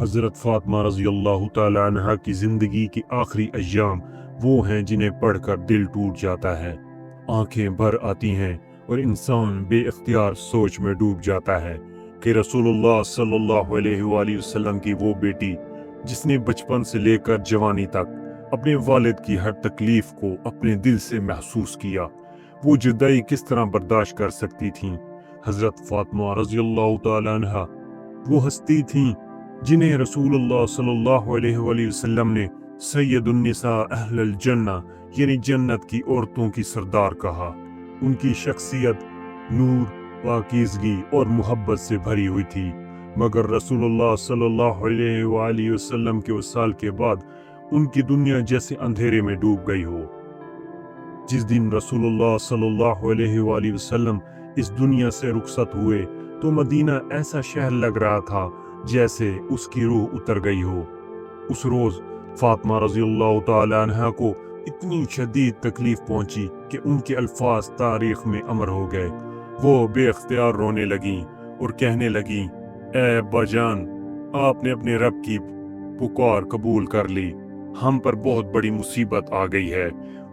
حضرت فاطمہ رضی اللہ تعالیٰ عنہا کی زندگی کے آخری ایام وہ ہیں جنہیں پڑھ کر دل ٹوٹ جاتا ہے، آنکھیں بھر آتی ہیں اور انسان بے اختیار سوچ میں ڈوب جاتا ہے کہ رسول اللہ صلی اللہ علیہ وآلہ وسلم کی وہ بیٹی جس نے بچپن سے لے کر جوانی تک اپنے والد کی ہر تکلیف کو اپنے دل سے محسوس کیا، وہ جدائی کس طرح برداشت کر سکتی تھیں؟ حضرت فاطمہ رضی اللہ تعالیٰ عنہا وہ ہستی تھیں جنہیں رسول اللہ صلی اللہ علیہ وآلہ وسلم نے سید النساء اہل الجنہ یعنی جنت کی عورتوں کی سردار کہا۔ ان کی شخصیت نور، پاکیزگی اور محبت سے بھری ہوئی تھی، مگر رسول اللہ صلی اللہ علیہ وآلہ وسلم کے وصال کے بعد ان کی دنیا جیسے اندھیرے میں ڈوب گئی ہو۔ جس دن رسول اللہ صلی اللہ علیہ وآلہ وسلم اس دنیا سے رخصت ہوئے تو مدینہ ایسا شہر لگ رہا تھا جیسے اس کی روح اتر گئی ہو۔ اس روز فاطمہ رضی اللہ تعالی عنہا کو اتنی شدید تکلیف پہنچی کہ ان کے الفاظ تاریخ میں امر ہو گئے۔ وہ بے اختیار رونے لگیں اور کہنے لگیں، اے ابا جان، آپ نے اپنے رب کی پکار قبول کر لی، ہم پر بہت بڑی مصیبت آ گئی ہے۔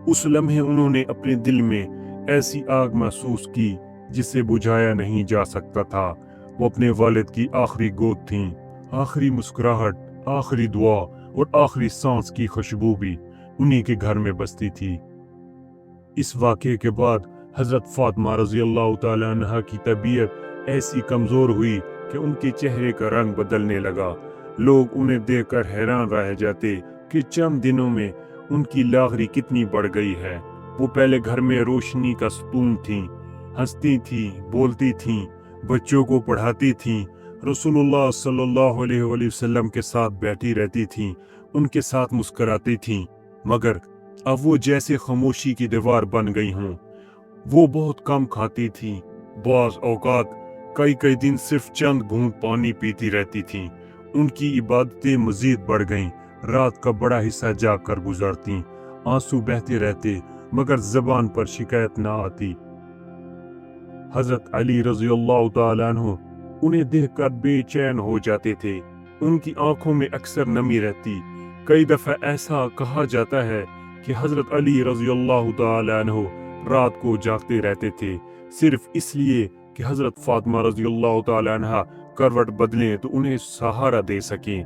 اس لمحے انہوں نے اپنے دل میں ایسی آگ محسوس کی جسے بجھایا نہیں جا سکتا تھا۔ وہ اپنے والد کی آخری گود تھیں، آخری مسکراہٹ، آخری دعا اور آخری سانس کی خوشبو بھی انہی کے گھر میں بستی تھی۔ اس واقعے کے بعد حضرت فاطمہ رضی اللہ تعالی عنہا کی طبیعت ایسی کمزور ہوئی کہ ان کے چہرے کا رنگ بدلنے لگا۔ لوگ انہیں دیکھ کر حیران رہ جاتے کہ چند دنوں میں ان کی لاغری کتنی بڑھ گئی ہے۔ وہ پہلے گھر میں روشنی کا ستون تھیں، ہنستی تھیں، بولتی تھیں، بچوں کو پڑھاتی تھیں، رسول اللہ صلی اللہ علیہ وآلہ وسلم کے ساتھ بیٹھی رہتی تھیں، ان کے ساتھ مسکراتی تھیں، مگر اب وہ جیسے خاموشی کی دیوار بن گئی ہوں۔ وہ بہت کم کھاتی تھیں، بعض اوقات کئی دن صرف چند گھونٹ پانی پیتی رہتی تھیں۔ ان کی عبادتیں مزید بڑھ گئیں، رات کا بڑا حصہ جاگ کر گزارتیں، آنسو بہتے رہتے مگر زبان پر شکایت نہ آتی۔ حضرت علی رضی اللہ تعالیٰ عنہ انہیں دیکھ کر بے چین ہو جاتے تھے، ان کی آنکھوں میں اکثر نمی رہتی۔ کئی دفعہ ایسا کہا جاتا ہے کہ حضرت علی رضی اللہ تعالیٰ عنہ رات کو جاگتے رہتے تھے صرف اس لیے کہ حضرت فاطمہ رضی اللہ تعالیٰ عنہ کروٹ بدلیں تو انہیں سہارا دے سکیں۔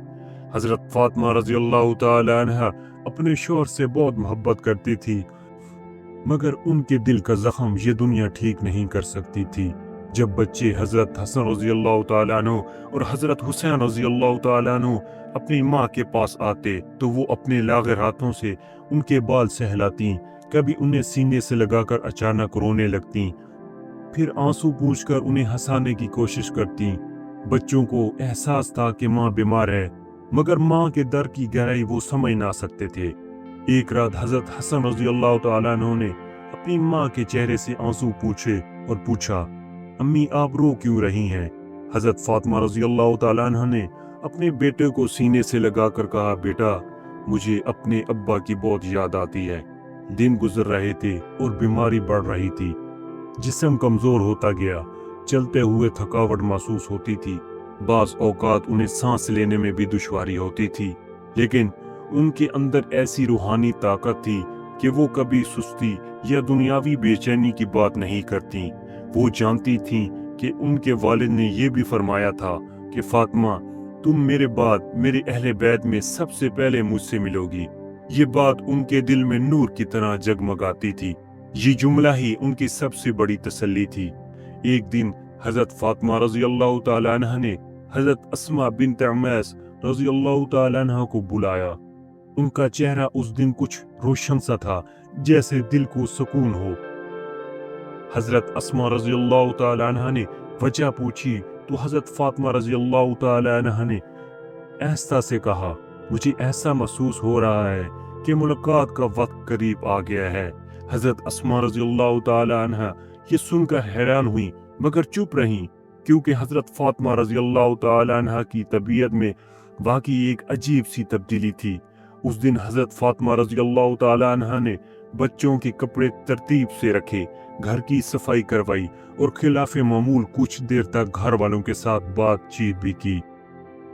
حضرت فاطمہ رضی اللہ تعالیٰ عنہ اپنے شوہر سے بہت محبت کرتی تھی، مگر ان کے دل کا زخم یہ دنیا ٹھیک نہیں کر سکتی تھی۔ جب بچے حضرت حسن رضی اللہ تعالیٰ عنہ اور حضرت حسین رضی اللہ تعالیٰ عنہ اپنی ماں کے پاس آتے تو وہ اپنے لاغر ہاتھوں سے ان کے بال سہلاتیں، کبھی انہیں سینے سے لگا کر اچانک رونے لگتیں، پھر آنسو پوچھ کر انہیں ہنسانے کی کوشش کرتیں۔ بچوں کو احساس تھا کہ ماں بیمار ہے، مگر ماں کے درد کی گہرائی وہ سمجھ نہ سکتے تھے۔ ایک رات حضرت حسن رضی اللہ تعالیٰ عنہ نے اپنی ماں کے چہرے سے آنسو پوچھے اور پوچھا، امی آپ رو کیوں رہی ہیں؟ حضرت فاطمہ رضی اللہ تعالیٰ عنہ نے اپنے بیٹے کو سینے سے لگا کر کہا، بیٹا مجھے اپنے ابا کی بہت یاد آتی ہے۔ دن گزر رہے تھے اور بیماری بڑھ رہی تھی، جسم کمزور ہوتا گیا، چلتے ہوئے تھکاوٹ محسوس ہوتی تھی، بعض اوقات انہیں سانس لینے میں بھی دشواری ہوتی تھی، لیکن ان کے اندر ایسی روحانی طاقت تھی کہ وہ کبھی سستی یا دنیاوی بے چینی کی بات نہیں کرتی۔ وہ جانتی تھیں کہ ان کے والد نے یہ بھی فرمایا تھا کہ فاطمہ تم میرے بعد میرے اہل بیت میں سب سے پہلے مجھ سے ملو گی۔ یہ بات ان کے دل میں نور کی طرح جگمگاتی تھی، یہ جملہ ہی ان کی سب سے بڑی تسلی تھی۔ ایک دن حضرت فاطمہ رضی اللہ تعالیٰ عنہ نے حضرت اسماء بنت عمیس رضی اللہ تعالیٰ عنہ کو بلایا۔ ان کا چہرہ اس دن کچھ روشن سا تھا، جیسے دل کو سکون ہو۔ حضرت اسماء رضی اللہ تعالیٰ عنہ نے وجہ پوچھی تو حضرت فاطمہ رضی اللہ تعالیٰ عنہ نے آہستہ سے کہا، مجھے ایسا محسوس ہو رہا ہے کہ ملاقات کا وقت قریب آ گیا ہے۔ حضرت اسماء رضی اللہ تعالیٰ عنہ یہ سن کر حیران ہوئیں مگر چپ رہیں، کیونکہ حضرت فاطمہ رضی اللہ تعالیٰ عنہ کی طبیعت میں واقعی ایک عجیب سی تبدیلی تھی۔ اس دن حضرت فاطمہ رضی اللہ تعالیٰ عنہ نے بچوں کے کپڑے ترتیب سے رکھے، گھر کی صفائی کروائی اور خلاف معمول کچھ دیر تک گھر والوں کے ساتھ بات چیت بھی کی۔